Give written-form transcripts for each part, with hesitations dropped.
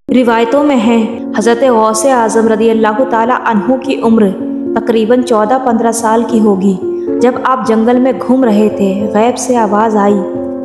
रिवायतों में है हज़रत गौसे आज़म रज़ी अल्लाह ताला अन्हु की उम्र तकरीबन 14-15 साल की होगी। जब आप जंगल में घूम रहे थे, गैब से आवाज़ आई,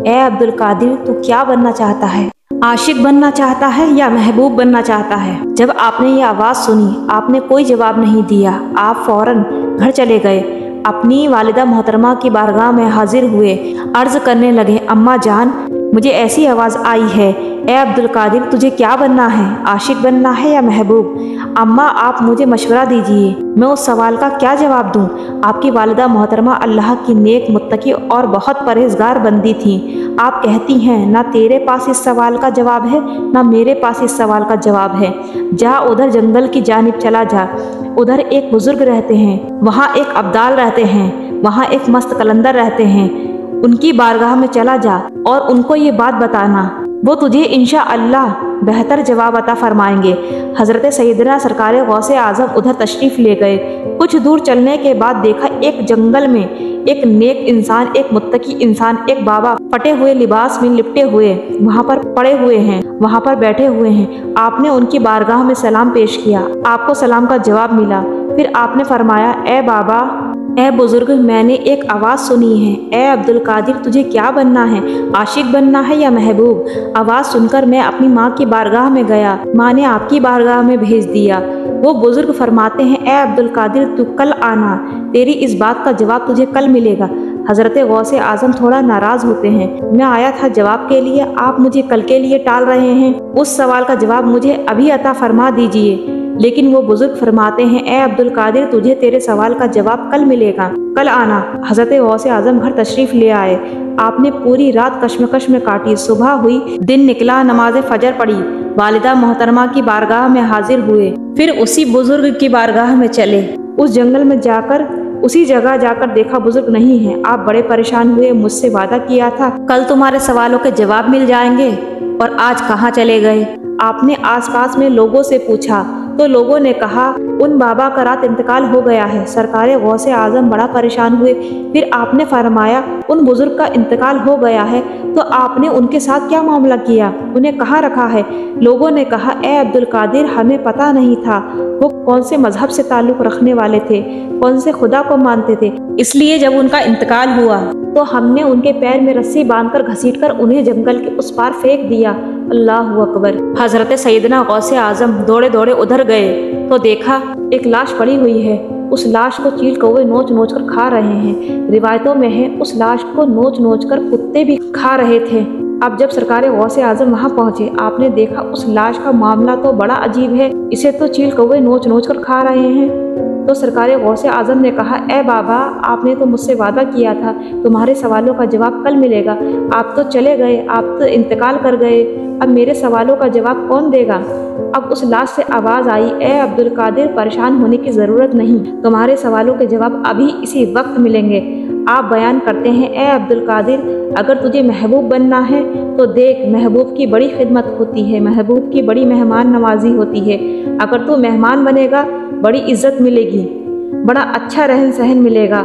ए अब्दुल कादिर, तू क्या बनना चाहता है? आशिक बनना चाहता है या महबूब बनना चाहता है? जब आपने ये आवाज़ सुनी, आपने कोई जवाब नहीं दिया। आप फौरन घर चले गए, अपनी वालिदा मोहतरमा की बारगाह में हाजिर हुए, अर्ज़ करने लगे, अम्मा जान, मुझे ऐसी आवाज़ आई है, ए अब्दुल कादिर, तुझे क्या बनना है? आशिक बनना है या महबूब? अम्मा, आप मुझे मशवरा दीजिए, मैं उस सवाल का क्या जवाब दूं? आपकी वालिदा मोहतरमा अल्लाह की नेक, मुत्तकी और बहुत परहेजगार बंदी थी। आप कहती हैं, ना तेरे पास इस सवाल का जवाब है, ना मेरे पास इस सवाल का जवाब है। जा, उधर जंगल की जानिब चला जा, उधर एक बुजुर्ग रहते हैं, वहाँ एक अब्दाल रहते हैं, वहाँ एक मस्त कलंदर रहते हैं, उनकी बारगाह में चला जा और उनको ये बात बताना, वो तुझे इंशाअल्लाह बेहतर जवाब अता फरमाएंगे। हज़रत सैयदना सरकार गौसे आज़म उधर तशरीफ़ ले गए। कुछ दूर चलने के बाद देखा एक जंगल में एक नेक इंसान, एक मुत्तकी इंसान, एक बाबा फटे हुए लिबास में लिपटे हुए वहाँ पर पड़े हुए हैं, वहाँ पर बैठे हुए हैं। आपने उनकी बारगाह में सलाम पेश किया, आपको सलाम का जवाब मिला। फिर आपने फरमाया, ए बाबा, ए बुजुर्ग, मैंने एक आवाज़ सुनी है, ए अब्दुल कादिर, तुझे क्या बनना है? आशिक बनना है या महबूब? आवाज़ सुनकर मैं अपनी माँ की बारगाह में गया, माँ ने आपकी बारगाह में भेज दिया। वो बुजुर्ग फरमाते हैं, ए अब्दुल कादिर, तू कल आना, तेरी इस बात का जवाब तुझे कल मिलेगा। हज़रत गौसे आज़म थोड़ा नाराज़ होते हैं, मैं आया था जवाब के लिए, आप मुझे कल के लिए टाल रहे हैं, उस सवाल का जवाब मुझे अभी अता फरमा दीजिए। लेकिन वो बुजुर्ग फरमाते हैं, ए अब्दुल कादिर, तुझे तेरे सवाल का जवाब कल मिलेगा, कल आना। हज़रत गौसे आज़म घर तशरीफ़ ले आए। आपने पूरी रात कश्मकश में काटी। सुबह हुई, दिन निकला, नमाज फजर पढ़ी, वालिदा मोहतरमा की बारगाह में हाजिर हुए। फिर उसी बुजुर्ग की बारगाह में चले। उस जंगल में जाकर, उसी जगह जाकर देखा बुजुर्ग नहीं है। आप बड़े परेशान हुए, मुझसे वादा किया था कल तुम्हारे सवालों के जवाब मिल जाएंगे, और आज कहाँ चले गए? आपने आसपास में लोगों से पूछा तो लोगों ने कहा, उन बाबा का रात इंतकाल हो गया है। सरकार गौसे आज़म बड़ा परेशान हुए। फिर आपने फरमाया, उन बुजुर्ग का इंतकाल हो गया है, तो आपने उनके साथ क्या मामला किया? उन्हें कहाँ रखा है? लोगों ने कहा, ए अब्दुल कादिर, हमें पता नहीं था वो कौन से मजहब से ताल्लुक़ रखने वाले थे, कौन से खुदा को मानते थे, इसलिए जब उनका इंतकाल हुआ तो हमने उनके पैर में रस्सी बांधकर घसीटकर उन्हें जंगल के उस पार फेंक दिया। अल्लाहु अकबर। हज़रत सैयदना गौसे आज़म दौड़े दौड़े उधर गए तो देखा एक लाश पड़ी हुई है। उस लाश को चील कौवे नोच नोच कर खा रहे हैं। रिवायतों में है उस लाश को नोच नोच कर कुत्ते भी खा रहे थे। अब जब सरकार गौसे आज़म वहाँ पहुँचे, आपने देखा उस लाश का मामला तो बड़ा अजीब है, इसे तो चील कौवे नोच नोच कर खा रहे हैं। तो सरकार गौसे आज़म ने कहा, ए बाबा, आपने तो मुझसे वादा किया था तुम्हारे सवालों का जवाब कल मिलेगा, आप तो चले गए, आप तो इंतकाल कर गए, अब मेरे सवालों का जवाब कौन देगा? अब उस लाश से आवाज़ आई, ए अब्दुल कादिर, परेशान होने की ज़रूरत नहीं, तुम्हारे सवालों के जवाब अभी इसी वक्त मिलेंगे। आप बयान करते हैं, ए अब्दुल कादिर, अगर तुझे महबूब बनना है तो देख, महबूब की बड़ी खिदमत होती है, महबूब की बड़ी मेहमान नवाजी होती है। अगर तू मेहमान बनेगा, बड़ी इज्जत मिलेगी, बड़ा अच्छा रहन सहन मिलेगा।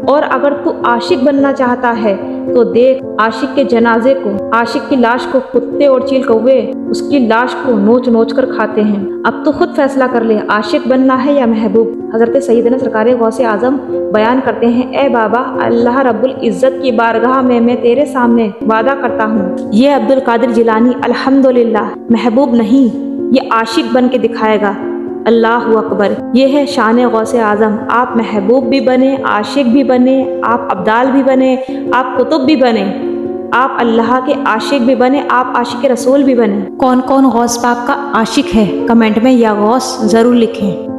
और अगर तू आशिक बनना चाहता है तो देख, आशिक के जनाजे को, आशिक की लाश को कुत्ते और चील कौवे उसकी लाश को नोच नोच कर खाते हैं। अब तो खुद फैसला कर ले, आशिक बनना है या महबूब। हज़रत सैयदना सरकार गौसे आज़म बयान करते हैं, ए बाबा, अल्लाह रब्बुल इज़्ज़त की बारगाह में मैं तेरे सामने वादा करता हूँ, ये अब्दुल कादिर जिलानी अल्हम्दुलिल्लाह महबूब नहीं, ये आशिक बन के दिखाएगा। अल्लाहु अकबर। ये है शान गौसे आज़म। आप महबूब भी बने, आशिक भी बने, आप अब्दाल भी बने, आप कुतुब भी बने, आप अल्लाह के आशिक भी बने, आप आशिक रसूल भी बने। कौन कौन गौस पाक का आशिक है? कमेंट में या गौस ज़रूर लिखें।